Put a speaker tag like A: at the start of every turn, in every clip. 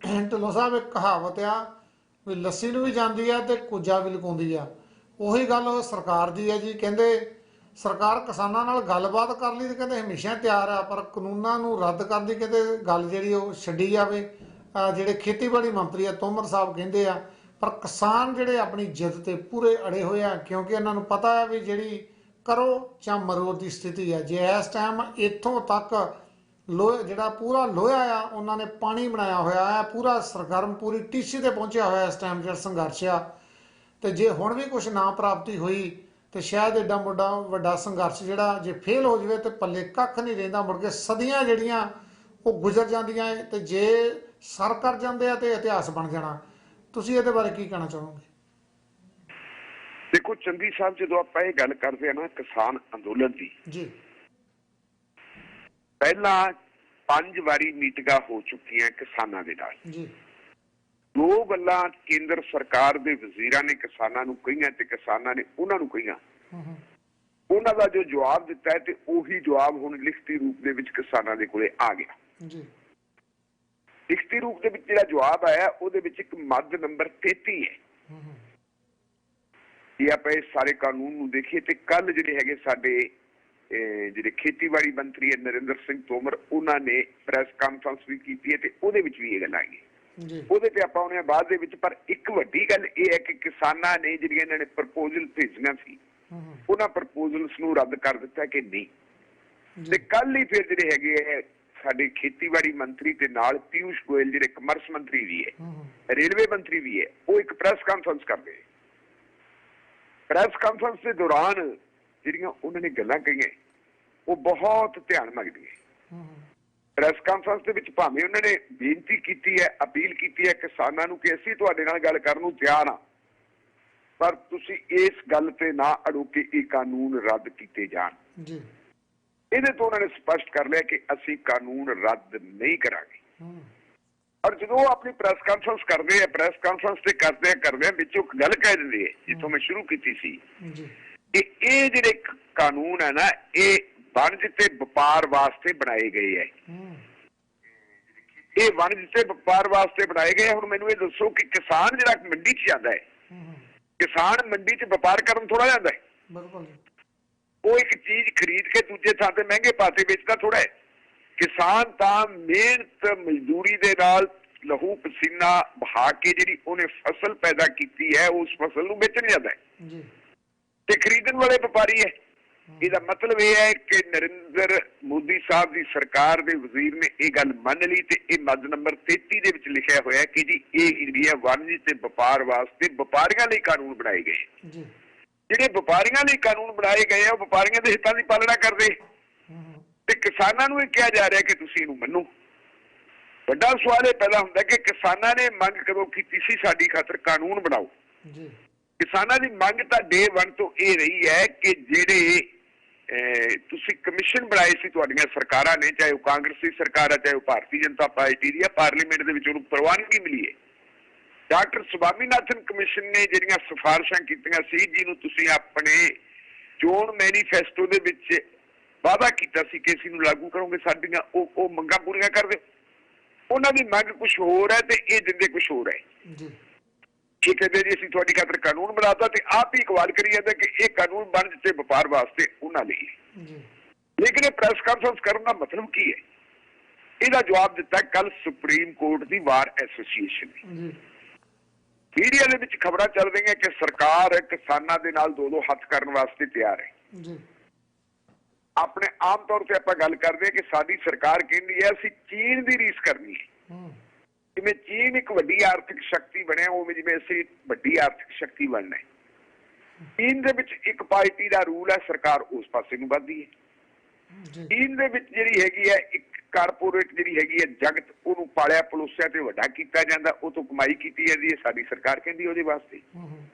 A: ਢਿੱਲੋਂ ਸਾਹਿਬ ਇੱਕ ਕਹਾਵਤ ਆ ਵੀ ਲੱਸੀ ਨੂੰ ਵੀ ਜਾਂਦੀ ਆ ਤੇ ਕੁੱਜਾ ਵੀ ਲੁਕਾਉਂਦੀ ਆ। ਉਹੀ ਗੱਲ ਉਹ ਸਰਕਾਰ ਦੀ ਆ ਜੀ। ਕਹਿੰਦੇ ਸਰਕਾਰ ਕਿਸਾਨਾਂ ਨਾਲ ਗੱਲਬਾਤ ਕਰਨ ਲਈ ਤੇ ਕਹਿੰਦੇ ਹਮੇਸ਼ਾ ਤਿਆਰ ਆ, ਪਰ ਕਾਨੂੰਨਾਂ ਨੂੰ ਰੱਦ ਕਰਨ ਦੀ ਕਹਿੰਦੇ ਗੱਲ ਜਿਹੜੀ ਉਹ ਛੱਡੀ ਜਾਵੇ। ਜਿਹੜੇ ਖੇਤੀਬਾੜੀ ਮੰਤਰੀ ਆ ਤੋਮਰ ਸਾਹਿਬ ਕਹਿੰਦੇ ਆ, ਪਰ ਕਿਸਾਨ ਜਿਹੜੇ ਆਪਣੀ ਜਿੱਦ ਤੇ ਪੂਰੇ ਅੜੇ ਹੋਏ ਆ, ਕਿਉਂਕਿ ਇਹਨਾਂ ਨੂੰ ਪਤਾ ਹੈ ਵੀ ਜਿਹੜੀ ਕਰੋ ਜਾਂ ਮਰੋ ਦੀ ਸਥਿਤੀ ਆ। ਜੇ ਇਸ ਟਾਈਮ ਇੱਥੋਂ ਤੱਕ ਲੋਹਾ ਜਿਹੜਾ ਪੂਰਾ ਲੋਹਾ ਆ ਉਹਨਾਂ ਨੇ ਪਾਣੀ ਬਣਾਇਆ ਹੋਇਆ ਹੈ, ਪੂਰਾ ਸਰਗਰਮ ਪੂਰੀ ਟੀਚੇ ਤੇ ਪਹੁੰਚਿਆ ਹੋਇਆ ਇਸ ਟਾਈਮ ਜਿਹੜਾ ਸੰਘਰਸ਼ ਆ। ਤੇ ਜੇ ਹੁਣ ਵੀ ਕੁਝ ਨਾ ਪ੍ਰਾਪਤੀ ਹੋਈ ਤੇ ਸ਼ਾਇਦ ਏਡਾ ਮੋਟਾ ਵੱਡਾ ਸੰਘਰਸ਼ ਜਿਹੜਾ ਜੇ ਫੇਲ ਹੋ ਜਾਵੇ ਤੇ ਪੱਲੇ ਕੱਖ ਨਹੀਂ ਰਹਿੰਦਾ, ਮੁੜ ਕੇ ਸਦੀਆਂ ਜਿਹੜੀਆਂ ਉਹ ਗੁਜ਼ਰ ਜਾਂਦੀਆਂ ਏ, ਤੇ ਜੇ ਸਰ ਕਰ ਜਾਂਦੇ ਆ ਤੇ ਇਤਿਹਾਸ ਬਣ ਜਾਣਾ। ਤੁਸੀਂ ਇਹਦੇ ਬਾਰੇ ਕੀ ਕਹਿਣਾ ਚਾਹੋਗੇ?
B: देखो चंदी साहब, जो आप ये गल करते हैं ना किसान अंदोलन की,
A: जी
B: पहला 5 वारी मीटिंगां हो चुकी किसानों के नाल।
A: जी
B: दो गल्लां केंद्र सरकार के वजीरां ने किसानों नूं कहीआं ते किसानां ने उन्हां नूं कहीआं। उन्हां दा जो जवाब दिता है ते उही जवाब हुण लिखती रूप दे विच किसानां दे कोले आ गया।
A: जी
B: लिखती रूप दे विच जिहड़ा जवाब आया उहदे विच एक मद नंबर 33 है। ਜੇ ਆਪਾਂ ਇਹ ਸਾਰੇ ਕਾਨੂੰਨ ਨੂੰ ਦੇਖੀਏ ਤੇ ਕੱਲ ਜਿਹੜੇ ਹੈਗੇ ਸਾਡੇ ਜਿਹੜੇ ਖੇਤੀਬਾੜੀ ਮੰਤਰੀ ਹੈ ਨਰਿੰਦਰ ਸਿੰਘ ਤੋਮਰ, ਉਹਨਾਂ ਨੇ ਪ੍ਰੈਸ ਕਾਨਫਰੰਸ ਵੀ ਕੀਤੀ ਹੈ ਤੇ ਉਹਦੇ ਵਿੱਚ ਵੀ ਇਹ ਗੱਲ ਆਈ ਹੈ। ਉਹਦੇ ਤੇ ਆਪਾਂ ਆਉਣੇ ਬਾਅਦ ਦੇ ਵਿੱਚ, ਪਰ ਇੱਕ ਵੱਡੀ ਗੱਲ ਇਹ ਹੈ ਕਿ ਕਿਸਾਨਾਂ ਨੇ ਜਿਹੜੀਆਂ ਇਹਨਾਂ ਨੇ ਪ੍ਰਪੋਜ਼ਲ ਭੇਜੀਆਂ ਸੀ ਉਹਨਾਂ ਪ੍ਰਪੋਜ਼ਲਸ ਨੂੰ ਰੱਦ ਕਰ ਦਿੱਤਾ ਕਿ ਨਹੀਂ। ਤੇ ਕੱਲ ਹੀ ਫਿਰ ਜਿਹੜੇ ਹੈਗੇ ਹੈ ਸਾਡੇ ਖੇਤੀਬਾੜੀ ਮੰਤਰੀ ਤੇ ਨਾਲ ਪੀਯੂਸ਼ ਗੋਇਲ ਜਿਹੜੇ ਕਮਰਸ ਮੰਤਰੀ ਵੀ ਹੈ, ਰੇਲਵੇ ਮੰਤਰੀ ਵੀ ਹੈ, ਉਹ ਇੱਕ ਪ੍ਰੈਸ ਕਾਨਫਰੰਸ ਕਰਦੇ। ਪ੍ਰੈਸ ਕਾਨਫਰੰਸ ਦੇ ਦੌਰਾਨ ਜਿਹੜੀਆਂ ਉਹਨਾਂ ਨੇ ਗੱਲਾਂ ਕਹੀਆਂ ਉਹ ਬਹੁਤ ਧਿਆਨ ਮੰਗਦੀਆਂ। ਪ੍ਰੈਸ ਕਾਨਫਰੰਸ ਦੇ ਵਿੱਚ ਭਾਵੇਂ ਉਹਨਾਂ ਨੇ ਬੇਨਤੀ ਕੀਤੀ ਹੈ, ਅਪੀਲ ਕੀਤੀ ਹੈ ਕਿਸਾਨਾਂ ਨੂੰ ਕਿ ਅਸੀਂ ਤੁਹਾਡੇ ਨਾਲ ਗੱਲ ਕਰਨ ਨੂੰ ਤਿਆਰ ਹਾਂ, ਪਰ ਤੁਸੀਂ ਇਸ ਗੱਲ ਤੇ ਨਾ ਅੜੋ ਕਿ ਇਹ ਕਾਨੂੰਨ ਰੱਦ ਕੀਤੇ ਜਾਣ। ਇਹਦੇ ਤੋਂ ਉਹਨਾਂ ਨੇ ਸਪਸ਼ਟ ਕਰ ਲਿਆ ਕਿ ਅਸੀਂ ਕਾਨੂੰਨ ਰੱਦ ਨਹੀਂ ਕਰਾਂਗੇ। और जो अपनी प्रेस कॉन्फ्रेंस करते हैं, प्रेस कॉन्फ्रेंस से करते विच एक गल कह देंगे जितों मैं शुरू की सी कि ये जिहड़े कानून है ना ये वणज ते व्यापार वास्ते बनाए गए है। ये वणज ते व्यापार वास्ते बनाए गए। हुण मैनूं ये दसो कि किसान जिहड़ा मंडी च जांदा है, किसान मंडी च व्यापार करन थोड़ा जांदा है। वो एक चीज खरीद के दूजे थां ते महंगे पासे बेचदा थोड़ा है। किसान तां मेहनत मजदूरी दे नाल लहू पसीना बहा के जिहड़ी उहने फसल पैदा कीती है उस फसल नूं बेचण जांदा है ते खरीदण वाले व्यापारी है। इसदा मतलब यह है कि नरेंद्र मोदी साहब की सरकार के वजीर ने यह गल मन ली ते यह मद नंबर 33 दे विच लिखिया होया कि जी ये जिहड़ी है वणज ते व्यापार वास्ते व्यापारियों लई कानून बनाए गए। जिहड़े व्यापारियों लई कानून बनाए गए हैं व्यापारियों दे हितां दी पालना करदे ਤੇ ਕਿਸਾਨਾਂ ਨੂੰ ਇਹ ਕਿਹਾ ਜਾ ਰਿਹਾ ਕਿ ਤੁਸੀਂ ਇਹਨੂੰ ਮੰਨੋ। ਵੱਡਾ ਸਵਾਲ ਇਹ ਪੈਦਾ ਹੁੰਦਾ ਕਿ ਕਿਸਾਨਾਂ ਨੇ ਮੰਗ ਕਦੋਂ ਕੀਤੀ ਸੀ ਸਾਡੀ ਖਾਤਰ ਕਾਨੂੰਨ ਬਣਾਓ। ਕਿਸਾਨਾਂ ਦੀ ਮੰਗ ਤਾਂ ਡੇ 1 ਤੋਂ ਇਹ ਰਹੀ ਹੈ ਕਿ ਜਿਹੜੇ ਤੁਸੀਂ ਕਮਿਸ਼ਨ ਬਣਾਏ ਸੀ ਤੁਹਾਡੀਆਂ ਸਰਕਾਰਾਂ ਨੇ, ਚਾਹੇ ਉਹ ਕਾਂਗਰਸੀ ਸਰਕਾਰ ਹੈ ਚਾਹੇ ਉਹ ਭਾਰਤੀ ਜਨਤਾ ਪਾਰਟੀ ਦੀ ਹੈ, ਪਾਰਲੀਮੈਂਟ ਦੇ ਵਿੱਚ ਉਹਨੂੰ ਪ੍ਰਵਾਨਗੀ ਮਿਲੀ ਹੈ। ਡਾਕਟਰ ਸਵਾਮੀਨਾਥਨ ਕਮਿਸ਼ਨ ਨੇ ਜਿਹੜੀਆਂ ਸਿਫਾਰਿਸ਼ਾਂ ਕੀਤੀਆਂ ਸੀ ਜਿਹਨੂੰ ਤੁਸੀਂ ਆਪਣੇ ਚੋਣ ਮੈਨੀਫੈਸਟੋ ਦੇ ਵਿੱਚ वादा किया कि इस लागू करोगे, साडियां ओ मंगां पूरीआं कर दे। उन्हां दी मंग कुछ होर है ते ये दिंदे कुछ होर है। ये कहते जी असीं तुहाडी खातर कानून बनाता ते आप ही इकबाल करी जांदे कि ये कानून बन ते व्यापार वास्ते उन्हां लई है। लेकिन ये प्रेस कॉन्फ्रेंस करने का मतलब की है? इसदा जवाब दिता कल सुप्रीम कोर्ट की बार एसोसीएशन ने। मीडिया दे विच खबरां चल रही कि सरकार किसानां दे नाल दो हत्थ करन वास्ते तैयार है। अपने आम तौर पर आप गल करते हैं कि साडी सरकार कहती है असीं चीन की रीस करनी है। जिवें चीन एक वड्डी आर्थिक शक्ति बनिया उवें जिवें असीं वड्डी आर्थिक शक्ति बनना है। चीन दे विच एक पार्टी का रूल है, सरकार उस पासे नूं वधदी है। चीन दे विच जिहड़ी हैगी है एक कारपोरेट जिहड़ी हैगी है जगत उहनूं पालिया पलोसिया ते वड्डा कीता जांदा, उह तों कमाई कीती जांदी है। साडी सरकार कहंदी उहदे वास्ते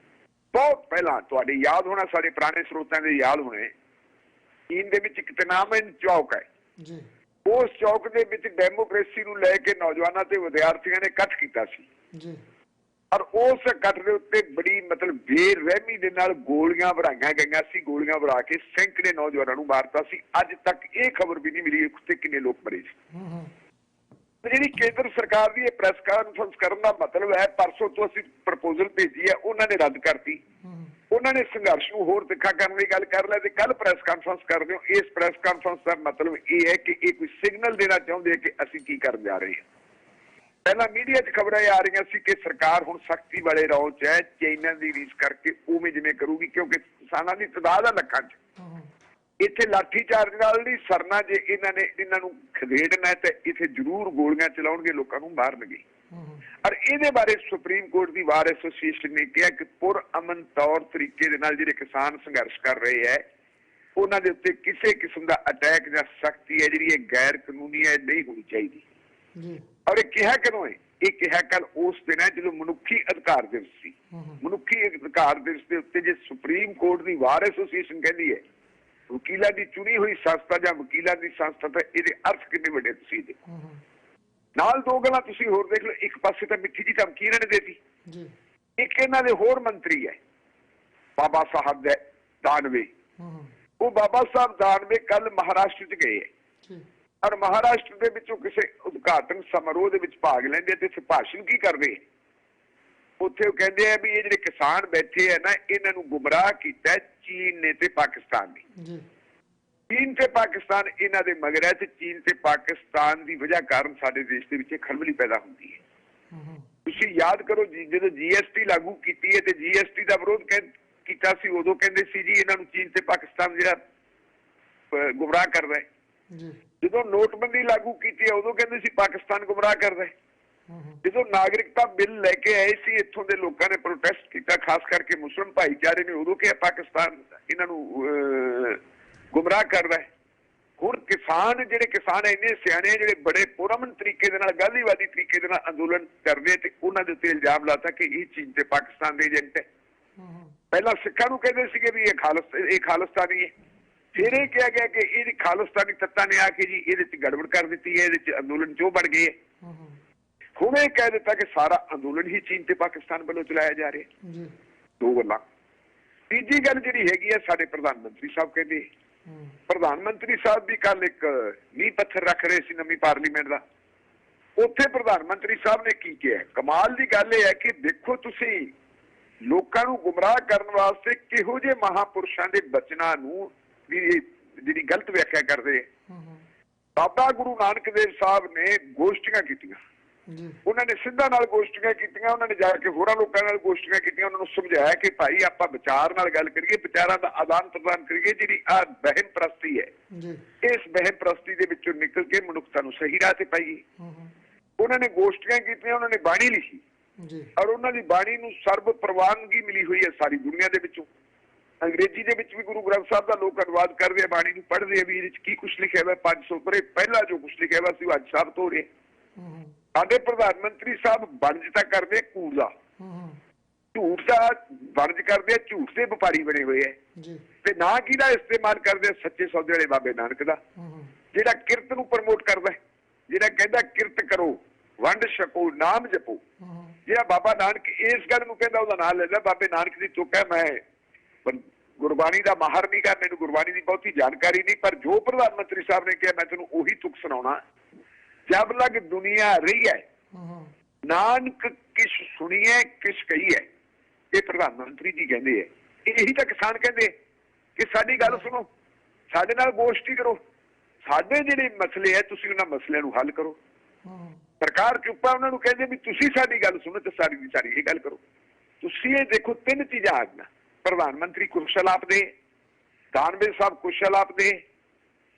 B: बहुत पहलां तुहाडे याद होना, साडे पुराने स्रोतां दे याद होने, चीन दे विच एक तिनानमेन चौक है। उस चौक दे विच डेमोक्रेसी नूं लैके नौजवानों ते विद्यार्थियों ने इकट्ठ कीता सी और उस इकट्ठ दे उत्ते बड़ी मतलब बेरहमी दे नाल गोलियां भराईयां गईयां सी। गोलियां भरा के सैकड़े नौजवानों नूं मारता सी। अज तक ये खबर भी नहीं मिली उत्ते किन्ने लोग मरे सी। ਜਿਹੜੀ ਕੇਂਦਰ ਸਰਕਾਰ ਦੀ ਇਹ ਪ੍ਰੈਸ ਕਾਨਫਰੰਸ ਕਰਨ ਦਾ ਮਤਲਬ ਹੈ, ਪਰਸੋਂ ਤੋਂ ਅਸੀਂ ਪ੍ਰਪੋਜ਼ਲ ਭੇਜੀ ਹੈ, ਉਹਨਾਂ ਨੇ ਰੱਦ ਕਰਤੀ। ਉਹਨਾਂ ਨੇ ਸੰਘਰਸ਼ ਨੂੰ ਹੋਰ ਤਿੱਖਾ ਕਰਨ ਦੀ ਗੱਲ ਕਰ ਲਿਆ ਤੇ ਕੱਲ ਪ੍ਰੈਸ ਕਾਨਫਰੰਸ ਕਰਦੇ ਹੋ। ਇਸ ਪ੍ਰੈਸ ਕਾਨਫਰੰਸ ਦਾ ਮਤਲਬ ਇਹ ਹੈ ਕਿ ਇਹ ਕੋਈ ਸਿਗਨਲ ਦੇਣਾ ਚਾਹੁੰਦੇ ਕਿ ਅਸੀਂ ਕੀ ਕਰਨ ਜਾ ਰਹੇ ਹਾਂ। ਪਹਿਲਾਂ ਮੀਡੀਆ 'ਚ ਖਬਰਾਂ ਆ ਰਹੀਆਂ ਸੀ ਕਿ ਸਰਕਾਰ ਹੁਣ ਸਖਤੀ ਵਾਲੇ ਰੌਲ 'ਚ ਹੈ, ਚਾਈਨਾ ਦੀ ਰੀਸ ਕਰਕੇ ਉਵੇਂ ਜਿਵੇਂ ਕਰੂਗੀ, ਕਿਉਂਕਿ ਕਿਸਾਨਾਂ ਦੀ ਤਾਦਾਦ ਆ ਲੱਖਾਂ 'ਚ। ਇੱਥੇ ਲਾਠੀ ਚਾਰਜ ਨਾਲ ਨਹੀਂ ਸਰਨਾ, ਜੇ ਇਹਨਾਂ ਨੂੰ ਖਦੇੜਨਾ ਤੇ ਇੱਥੇ ਜ਼ਰੂਰ ਗੋਲੀਆਂ ਚਲਾਉਣਗੇ, ਲੋਕਾਂ ਨੂੰ ਮਾਰਨਗੇ। ਔਰ ਇਹਦੇ ਬਾਰੇ ਸੁਪਰੀਮ ਕੋਰਟ ਦੀ ਬਾਰ ਐਸੋਸੀਏਸ਼ਨ ਨੇ ਕਿਹਾ ਕਿ ਪੁਰ ਅਮਨ ਤੌਰ ਤਰੀਕੇ ਦੇ ਨਾਲ ਜਿਹੜੇ ਕਿਸਾਨ ਸੰਘਰਸ਼ ਕਰ ਰਹੇ ਹੈ ਉਹਨਾਂ ਦੇ ਉੱਤੇ ਕਿਸੇ ਕਿਸਮ ਦਾ ਅਟੈਕ ਜਾਂ ਸਖਤੀ ਹੈ ਜਿਹੜੀ ਇਹ ਗੈਰ ਕਾਨੂੰਨੀ ਹੈ, ਨਹੀਂ ਹੋਣੀ ਚਾਹੀਦੀ। ਔਰ ਇਹ ਕਿਹਾ ਕਦੋਂ ਹੈ? ਇਹ ਕਿਹਾ ਕੱਲ ਉਸ ਦਿਨ ਹੈ ਜਦੋਂ ਮਨੁੱਖੀ ਅਧਿਕਾਰ ਦਿਵਸ ਸੀ। ਮਨੁੱਖੀ ਅਧਿਕਾਰ ਦਿਵਸ ਦੇ ਉੱਤੇ ਜੇ ਸੁਪਰੀਮ ਕੋਰਟ ਦੀ ਬਾਰ ਐਸੋਸੀਏਸ਼ਨ ਕਹਿੰਦੀ ਹੈ ਵਕੀਲਾਂ ਦੀ ਚੁਣੀ ਹੋਈ ਸੰਸਥਾ ਜਾਂ ਵਕੀਲਾਂ ਦੀ ਸੰਸਥਾ, ਤਾਂ ਇਹਦੇ ਅਰਥ ਕਿੰਨੇ ਵੱਡੇ ਤੁਸੀਂ ਦੇਖੋ। ਨਾਲ ਦੋ ਗੱਲਾਂ ਤੁਸੀਂ ਹੋਰ ਦੇਖ ਲਓ। ਇੱਕ ਪਾਸੇ ਤਾਂ ਮਿੱਠੀ ਜੀ ਧਮਕੀ ਇਹਨਾਂ ਨੇ ਦੇਤੀ, ਇੱਕ ਇਹਨਾਂ ਦੇ ਹੋਰ ਮੰਤਰੀ ਹੈ ਬਾਬਾ ਸਾਹਿਬ ਦਾਨਵੇ। ਉਹ ਬਾਬਾ ਸਾਹਿਬ ਦਾਨਵੇ ਕੱਲ ਮਹਾਰਾਸ਼ਟਰ 'ਚ ਗਏ ਹੈ ਔਰ ਮਹਾਰਾਸ਼ਟਰ ਦੇ ਵਿੱਚੋਂ ਕਿਸੇ ਉਦਘਾਟਨ ਸਮਾਰੋਹ ਦੇ ਵਿੱਚ ਭਾਗ ਲੈਂਦੇ ਤੇ ਭਾਸ਼ਣ ਕੀ ਕਰਦੇ? ਉੱਥੇ ਉਹ ਕਹਿੰਦੇ ਆ ਵੀ ਇਹ ਜਿਹੜੇ ਕਿਸਾਨ ਬੈਠੇ ਆ ਨਾ, ਇਹਨਾਂ ਨੂੰ ਗੁੰਮਰਾਹ ਕੀਤਾ ਚੀਨ ਨੇ ਤੇ ਪਾਕਿਸਤਾਨ ਨੇ। ਚੀਨ ਤੇ ਪਾਕਿਸਤਾਨ ਇਹਨਾਂ ਦੇ ਮਗਰ ਹੈ ਤੇ ਚੀਨ ਤੇ ਪਾਕਿਸਤਾਨ ਦੀ ਵਜ੍ਹਾ ਕਾਰਨ ਸਾਡੇ ਦੇਸ਼ ਦੇ ਵਿੱਚ ਖਲਬਲੀ ਪੈਦਾ ਹੁੰਦੀ ਹੈ। ਤੁਸੀਂ ਯਾਦ ਕਰੋ ਜਦੋਂ GST ਲਾਗੂ ਕੀਤੀ ਹੈ ਤੇ GST ਦਾ ਵਿਰੋਧ ਕੀਤਾ ਸੀ, ਉਦੋਂ ਕਹਿੰਦੇ ਸੀ ਜੀ ਇਹਨਾਂ ਨੂੰ ਚੀਨ ਤੇ ਪਾਕਿਸਤਾਨ ਜਿਹੜਾ ਗੁੰਮਰਾਹ ਕਰਦਾ ਹੈ। ਜਦੋਂ ਨੋਟਬੰਦੀ ਲਾਗੂ ਕੀਤੀ ਹੈ ਉਦੋਂ ਕਹਿੰਦੇ ਸੀ ਪਾਕਿਸਤਾਨ ਗੁੰਮਰਾਹ ਕਰਦਾ ਹੈ। ਜਦੋਂ ਨਾਗਰਿਕਤਾ ਬਿੱਲ ਲੈ ਕੇ ਆਏ ਸੀ, ਇੱਥੋਂ ਦੇ ਲੋਕਾਂ ਨੇ ਪ੍ਰੋਟੈਸਟ ਕੀਤਾ, ਖਾਸ ਕਰਕੇ ਮੁਸਲਿਮ ਭਾਈਚਾਰੇ ਨੇ, ਉਦੋਂ ਕਿਹਾ ਪਾਕਿਸਤਾਨ ਇਹਨਾਂ ਨੂੰ ਗੁੰਮਰਾਹ ਕਰਦਾ ਹੈ। ਹੁਣ ਜਿਹੜੇ ਕਿਸਾਨ ਇੰਨੇ ਸਿਆਣੇ ਜਿਹੜੇ ਬੜੇ ਪੁਰਅਮਨ ਤਰੀਕੇ ਦੇ ਨਾਲ, ਗਾਂਧੀਵਾਦੀ ਤਰੀਕੇ ਦੇ ਨਾਲ ਅੰਦੋਲਨ ਕਰਦੇ ਤੇ ਉਹਨਾਂ ਦੇ ਉੱਤੇ ਇਲਜ਼ਾਮ ਲਾਤਾ ਕਿ ਇਹ ਚੀਨ ਤੇ ਪਾਕਿਸਤਾਨ ਦੇ ਏਜੰਟ ਹੈ। ਪਹਿਲਾਂ ਸਿੱਖਾਂ ਨੂੰ ਕਹਿੰਦੇ ਸੀਗੇ ਵੀ ਇਹ ਖਾਲਿਸਤਾਨੀ ਹੈ, ਫਿਰ ਇਹ ਕਿਹਾ ਗਿਆ ਕਿ ਇਹ ਖਾਲਿਸਤਾਨੀ ਤੱਤਾਂ ਨੇ ਆ ਕੇ ਜੀ ਇਹਦੇ 'ਚ ਗੜਬੜ ਕਰ ਦਿੱਤੀ ਹੈ, ਇਹਦੇ 'ਚ ਅੰਦੋਲਨ 'ਚ ਉਹ ਬਣ ਗਏ ਹੈ। ਹੁਣ ਇਹ ਕਹਿ ਦਿੱਤਾ ਕਿ ਸਾਰਾ ਅੰਦੋਲਨ ਹੀ ਚੀਨ ਤੇ ਪਾਕਿਸਤਾਨ ਵੱਲੋਂ ਚਲਾਇਆ ਜਾ ਰਿਹਾ। ਦੋ ਗੱਲਾਂ। ਤੀਜੀ ਗੱਲ ਜਿਹੜੀ ਹੈਗੀ ਹੈ, ਸਾਡੇ ਪ੍ਰਧਾਨ ਮੰਤਰੀ ਸਾਹਿਬ ਕਹਿੰਦੇ, ਪ੍ਰਧਾਨ ਮੰਤਰੀ ਸਾਹਿਬ ਵੀ ਕੱਲ ਇੱਕ ਨੀਂਹ ਪੱਥਰ ਰੱਖ ਰਹੇ ਸੀ ਨਵੀਂ ਪਾਰਲੀਮੈਂਟ ਦਾ। ਉੱਥੇ ਪ੍ਰਧਾਨ ਮੰਤਰੀ ਸਾਹਿਬ ਨੇ ਕੀ ਕਿਹਾ? ਕਮਾਲ ਦੀ ਗੱਲ ਇਹ ਹੈ ਕਿ ਦੇਖੋ ਤੁਸੀਂ ਲੋਕਾਂ ਨੂੰ ਗੁੰਮਰਾਹ ਕਰਨ ਵਾਸਤੇ ਕਿਹੋ ਜਿਹੇ ਮਹਾਪੁਰਸ਼ਾਂ ਦੇ ਬਚਨਾਂ ਨੂੰ ਵੀ ਜਿਹੜੀ ਗਲਤ ਵਿਆਖਿਆ ਕਰਦੇ। ਬਾਬਾ ਗੁਰੂ ਨਾਨਕ ਦੇਵ ਸਾਹਿਬ ਨੇ ਗੋਸ਼ਟੀਆਂ ਕੀਤੀਆਂ, ਉਹਨਾਂ ਨੇ ਸਿੱਧਾ ਨਾਲ ਗੋਸ਼ਟੀਆਂ ਕੀਤੀਆਂ, ਉਹਨਾਂ ਨੇ ਜਾ ਕੇ ਹੋਰਾਂ ਲੋਕਾਂ ਨਾਲ ਗੋਸ਼ਟੀਆਂ ਕੀਤੀਆਂ, ਉਹਨਾਂ ਨੂੰ ਸਮਝਾਇਆ ਕਿ ਭਾਈ ਆਪਾਂ ਵਿਚਾਰ ਨਾਲ ਗੱਲ ਕਰੀਏ, ਵਿਚਾਰਾਂ ਦਾ ਆਦਾਨ ਪ੍ਰਦਾਨ ਕਰੀਏ। ਜਿਹੜੀ ਆਹ ਵਹਿਮ ਪ੍ਰਸਤੀ ਹੈ, ਇਸ ਵਹਿਮ ਪ੍ਰਸਤੀ ਦੇ ਵਿੱਚੋਂ ਨਿਕਲ ਕੇ ਮਨੁੱਖਤਾ ਨੂੰ ਸਹੀ ਰਾਹ ਤੇ ਪਾਈਏ। ਉਹਨਾਂ ਨੇ ਗੋਸ਼ਟੀਆਂ ਕੀਤੀਆਂ, ਉਹਨਾਂ ਨੇ ਬਾਣੀ ਲਿਖੀ ਔਰ ਉਹਨਾਂ ਦੀ ਬਾਣੀ ਨੂੰ ਸਰਬ ਪ੍ਰਵਾਨਗੀ ਮਿਲੀ ਹੋਈ ਹੈ ਸਾਰੀ ਦੁਨੀਆ ਦੇ ਵਿੱਚੋਂ। ਅੰਗਰੇਜ਼ੀ ਦੇ ਵਿੱਚ ਵੀ ਗੁਰੂ ਗ੍ਰੰਥ ਸਾਹਿਬ ਦਾ ਲੋਕ ਅਨੁਵਾਦ ਕਰਦੇ ਆ, ਬਾਣੀ ਨੂੰ ਪੜ੍ਹਦੇ ਆ ਵੀ ਇਹਦੇ 'ਚ ਕੀ ਕੁਛ ਲਿਖਿਆ ਹੋਇਆ। 500 ਵਰੇ ਪਹਿਲਾਂ ਜੋ ਕੁਛ ਲਿਖਿਆ ਹੋਇਆ ਸੀ ਉਹ ਅੱਜ ਸਾਬਤ ਹੋ ਰਿਹਾ। ਸਾਡੇ ਪ੍ਰਧਾਨ ਮੰਤਰੀ ਸਾਹਿਬ ਵਣਜ ਤਾਂ ਕਰਦੇ ਕੂੜ ਦਾ, ਝੂਠ ਦਾ ਵਣਜ ਕਰਦੇ ਆ, ਝੂਠ ਦੇ ਵਪਾਰੀ ਬਣੇ ਹੋਏ ਹੈ ਤੇ ਨਾ ਕਿਹਦਾ ਇਸਤੇਮਾਲ ਕਰਦੇ ਆ? ਸੱਚੇ ਸੌਦੇ ਵਾਲੇ ਬਾਬੇ ਨਾਨਕ ਦਾ, ਜਿਹੜਾ ਕਿਰਤ ਨੂੰ ਪ੍ਰਮੋਟ ਕਰਦਾ, ਜਿਹੜਾ ਕਹਿੰਦਾ ਕਿਰਤ ਕਰੋ, ਵੰਡ ਛਕੋ, ਨਾਮ ਜਪੋ। ਜਿਹੜਾ ਬਾਬਾ ਨਾਨਕ ਇਸ ਗੱਲ ਨੂੰ ਕਹਿੰਦਾ, ਉਹਦਾ ਨਾਮ ਲੈਂਦਾ। ਬਾਬੇ ਨਾਨਕ ਦੀ ਤੁਕ ਹੈ, ਮੈਂ ਗੁਰਬਾਣੀ ਦਾ ਮਾਹਰ ਨਹੀਂ ਗਾ, ਮੈਨੂੰ ਗੁਰਬਾਣੀ ਦੀ ਬਹੁਤੀ ਜਾਣਕਾਰੀ ਨਹੀਂ, ਪਰ ਜੋ ਪ੍ਰਧਾਨ ਮੰਤਰੀ ਸਾਹਿਬ ਨੇ ਕਿਹਾ ਮੈਂ ਤੈਨੂੰ ਉਹੀ ਤੁਕ ਸੁਣਾਉਣਾ। ਜਬ ਲਗ ਦੁਨੀਆ ਰਹੀ ਹੈ ਨਾਨਕ ਕਿਛ ਸੁਣੀਏ ਕਿਛ ਕਹੀਏ, ਇਹ ਪ੍ਰਧਾਨ ਮੰਤਰੀ ਜੀ ਕਹਿੰਦੇ ਹੈ। ਇਹੀ ਤਾਂ ਕਿਸਾਨ ਕਹਿੰਦੇ ਕਿ ਸਾਡੀ ਗੱਲ ਸੁਣੋ, ਸਾਡੇ ਨਾਲ ਗੋਸ਼ਟੀ ਕਰੋ, ਸਾਡੇ ਜਿਹੜੇ ਮਸਲੇ ਹੈ ਤੁਸੀਂ ਉਹਨਾਂ ਮਸਲਿਆਂ ਨੂੰ ਹੱਲ ਕਰੋ। ਸਰਕਾਰ ਚੁੱਪ ਹੈ, ਉਹਨਾਂ ਨੂੰ ਕਹਿੰਦੇ ਵੀ ਤੁਸੀਂ ਸਾਡੀ ਗੱਲ ਸੁਣੋ ਤੇ ਸਾਰੀ ਦੀ ਸਾਰੀ ਇਹ ਗੱਲ ਕਰੋ। ਤੁਸੀਂ ਇਹ ਦੇਖੋ ਤਿੰਨ ਚੀਜ਼ਾਂ ਆ ਗਈਆਂ, ਪ੍ਰਧਾਨ ਮੰਤਰੀ ਕੁਸ਼ਲ ਆਪਦੇ, ਦਾਨਵੇ ਸਾਹਿਬ ਕੁਸ਼ਲ ਆਪਦੇ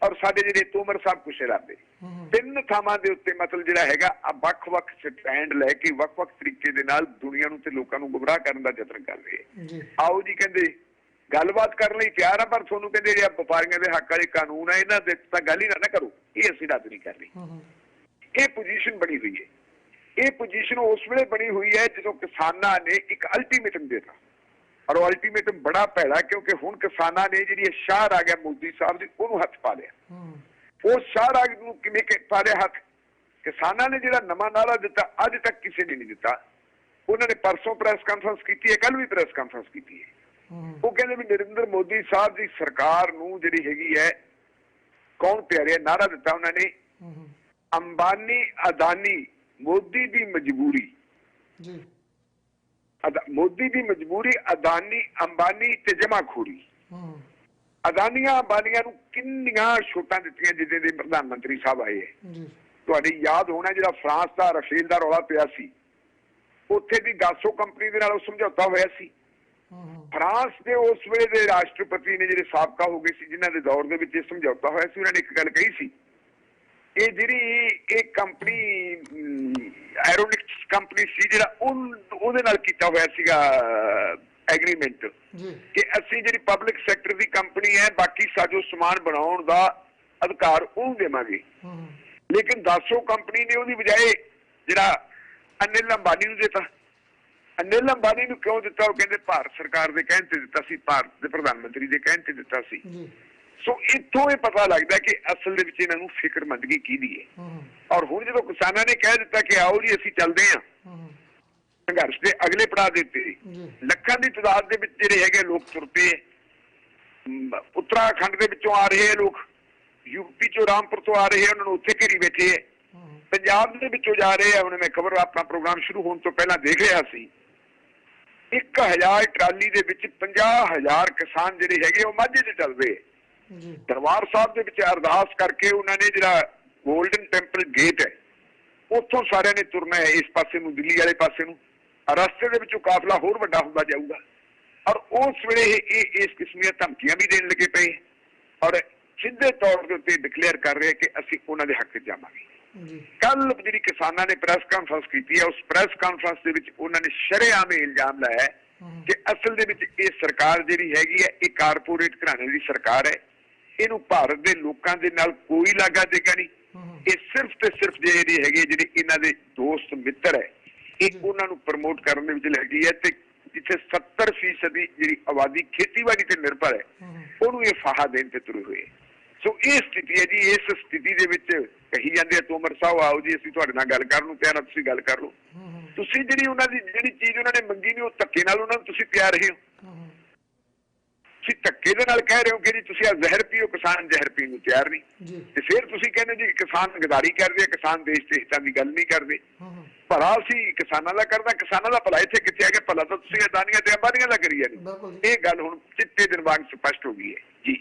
B: ਔਰ ਸਾਡੇ ਜਿਹੜੇ ਤੋਮਰ ਸਾਹਿਬ ਕੁਸ਼ਲ ਆਪਦੇ। ਤਿੰਨ ਥਾਵਾਂ ਦੇ ਉੱਤੇ ਮਤਲਬ ਜਿਹੜਾ ਹੈਗਾ ਵੱਖ-ਵੱਖ ਸਟੈਂਡ ਲੈ ਕੇ ਵੱਖ-ਵੱਖ ਤਰੀਕੇ ਦੇ ਨਾਲ ਦੁਨੀਆ ਨੂੰ ਤੇ ਲੋਕਾਂ ਨੂੰ ਗੁੰਮਰਾਹ ਕਰਨ ਦਾ ਯਤਨ ਕਰ ਰਹੇ। ਆਓ ਜੀ ਕਹਿੰਦੇ ਗੱਲਬਾਤ ਕਰਨ ਲਈ ਤਿਆਰ ਆ, ਪਰ ਤੁਹਾਨੂੰ ਕਹਿੰਦੇ ਜਿਹੜੇ ਵਪਾਰੀਆਂ ਦੇ ਹੱਕ ਵਾਲੇ ਕਾਨੂੰਨ ਆ ਇਹਨਾਂ ਦੇ ਤਾਂ ਗੱਲ ਹੀ ਨਾ ਕਰੋ, ਇਹ ਅਸੀਂ ਰੱਦ ਨਹੀਂ ਕਰ ਰਹੇ। ਇਹ ਪੋਜੀਸ਼ਨ ਬਣੀ ਹੋਈ ਹੈ। ਇਹ ਪੋਜੀਸ਼ਨ ਉਸ ਵੇਲੇ ਬਣੀ ਹੋਈ ਹੈ ਜਦੋਂ ਕਿਸਾਨਾਂ ਨੇ ਇੱਕ ਅਲਟੀਮੇਟਮ ਦਿੱਤਾ ਔਰ ਉਹ ਅਲਟੀਮੇਟਮ ਬੜਾ ਭੈੜਾ, ਕਿਉਂਕਿ ਹੁਣ ਕਿਸਾਨਾਂ ਨੇ ਜਿਹੜੀ ਸ਼ਾਹ ਆ ਗਿਆ ਮੋਦੀ ਸਾਹਿਬ ਦੀ, ਉਹਨੂੰ ਹੱਥ ਪਾ ਲਿਆ। ਉਹ ਸ਼ਾਹਰਾਗ ਨੂੰ ਕਿਵੇਂ ਪਾ ਲਿਆ ਹੱਥ? ਕਿਸਾਨਾਂ ਨੇ ਜਿਹੜਾ ਨਵਾਂ ਨਾਰਾ ਦਿੱਤਾ ਅੱਜ ਤੱਕ ਕਿਸੇ ਨੇ ਨਹੀਂ ਦਿੱਤਾ। ਉਹਨਾਂ ਨੇ ਪਰਸੋਂ ਪ੍ਰੈਸ ਕਾਨਫਰੰਸ ਕੀਤੀ ਹੈ, ਕੱਲ ਵੀ ਪ੍ਰੈਸ ਕਾਨਫਰੰਸ ਕੀਤੀ ਹੈ। ਉਹ ਕਹਿੰਦੇ ਵੀ ਨਰਿੰਦਰ ਮੋਦੀ ਸਾਹਿਬ ਦੀ ਸਰਕਾਰ ਨੂੰ ਜਿਹੜੀ ਹੈਗੀ ਹੈ ਕੌਣ ਪਿਆਰੇ, ਨਾਰਾ ਦਿੱਤਾ ਉਹਨਾਂ ਨੇ अंबानी अदानी मोदी की मजबूरी
A: जी
B: मोदी की मजबूरी अदानी अंबानी ते जमाखोरी अदानिया अंबानिया नूं किन्नियां छूटां दित्तियां जिद्दां दे प्रधानमंत्री साहब आए है तुहाडी याद होना जिहड़ा फ्रांस का रफेल का रौला पिया सी उत्थे दी दासो कंपनी दे नाल समझौता होया सी फ्रांस के उस वेले दे राष्ट्रपति ने जिहड़े साबका हो गए सी जिन्हां दे दौर दे विच समझौता होया सी उन्होंने एक गल कही सी ये जिहड़ी एक कंपनी एरोनिक्स कंपनी सी जिहड़ा उहदे नाल कीता होया सीगा एग्रीमेंट कि असीं जिहड़ी पब्लिक सैक्टर की कंपनी है बाकी साजो समान बनाउण दा अधिकार उहनूं देवांगे लेकिन दासो कंपनी ने उहदी बजाय जिहड़ा अनिल अंबानी नूं देता अनिल अंबानी नूं क्यों दिता वो कहंदे भारत सरकार दे कहण ते दिता सी भारत दे प्रधानमंत्री दे कहण ते दिता सी सो इत्थों ये पता लगता है कि असल दे विच इन्हां नूं फिक्रमंदगी किहदी है और हुण जदों किसानां ने कह दिता कि आओ जी असीं चलदे हां संघर्ष के अगले पड़ाव के उत्ते लखां की तादाद के जिहड़े हैगे लोग तुर पे उत्तराखंड के विचों आ रहे हैं लोग यूपी चो रामपुर तो आ रहे हैं उन्होंने उत्थे घेरी बैठे है पंजाब के विचों जा रहे हैं उन्हें मैं खबर अपना प्रोग्राम शुरू होने तो पहला देख रहा सी 1000 ट्राली दे विच 50,000 किसान जिहड़े हैगे वो माझे ते चल रहे दरबार साहब दे विच अरदास करके उन्होंने जिहड़ा गोल्डन टेंपल गेट है उत्थों सारे ने तुरना है इस पासे नूं दिल्ली वाले पासे नूं रस्ते दे विचों काफिला होर वड्डा हुंदा जाऊगा और उस वेले इस किस्म दी धमकियां भी देण लगे पे और सीधे तौर के उत्ते डिक्लेयर कर रहे कि असीं उन्हां दे हक च जावांगे कल जिहड़ी किसानां ने प्रेस कॉन्फ्रेंस की है उस प्रेस कॉन्फ्रेंस दे विच उन्हां ने शरेआम इल्जाम लाया कि असल दे विच ये सरकार जिहड़ी हैगी है ये कारपोरेट घराने दी सरकार है इहनूं भारत दे लोकां दे नाल कोई लागा देगा नहीं ये सिर्फ ते सिर्फ जिहड़ी हैगी जिहड़ी इन्हां दे दोस्त मित्र है ये उन्हां नूं प्रमोट करने विच लगी है ते जिथे 70% जिहड़ी आबादी खेतीबाड़ी ते निर्भर है उहनूं ये फाहा देण ते तुरे होए सो ये स्थिति है जी इस स्थिति दे विच कही जांदे तोमर साहब आओ जी असीं तुहाडे नाल गल करन नूं तैयार हां तुसीं गल कर लो तुसीं जिहड़ी उन्हां दी जिहड़ी चीज़ उन्हां ने मंगी नहीं वो धक्के नाल उन्हां नूं तुसीं तैयार रहे हो तुसीं धक्के दे नाल कह रहे हो कि जी तुसीं आ जहर पीओ किसान जहर पीण नूं तैयार नहीं ते फिर तुसीं कहंदे जी किसान गदारी करदे किसान देश ते हितां दी गल नहीं करदे भला असीं किसानां दा करदा किसानां दा भला इत्थे कित्थे है कि भला तां तुसीं अदानियां ते अंबानियां दा करी जांदे ये गल हुण चिट्टे दिन वांग स्पष्ट हो गई है जी।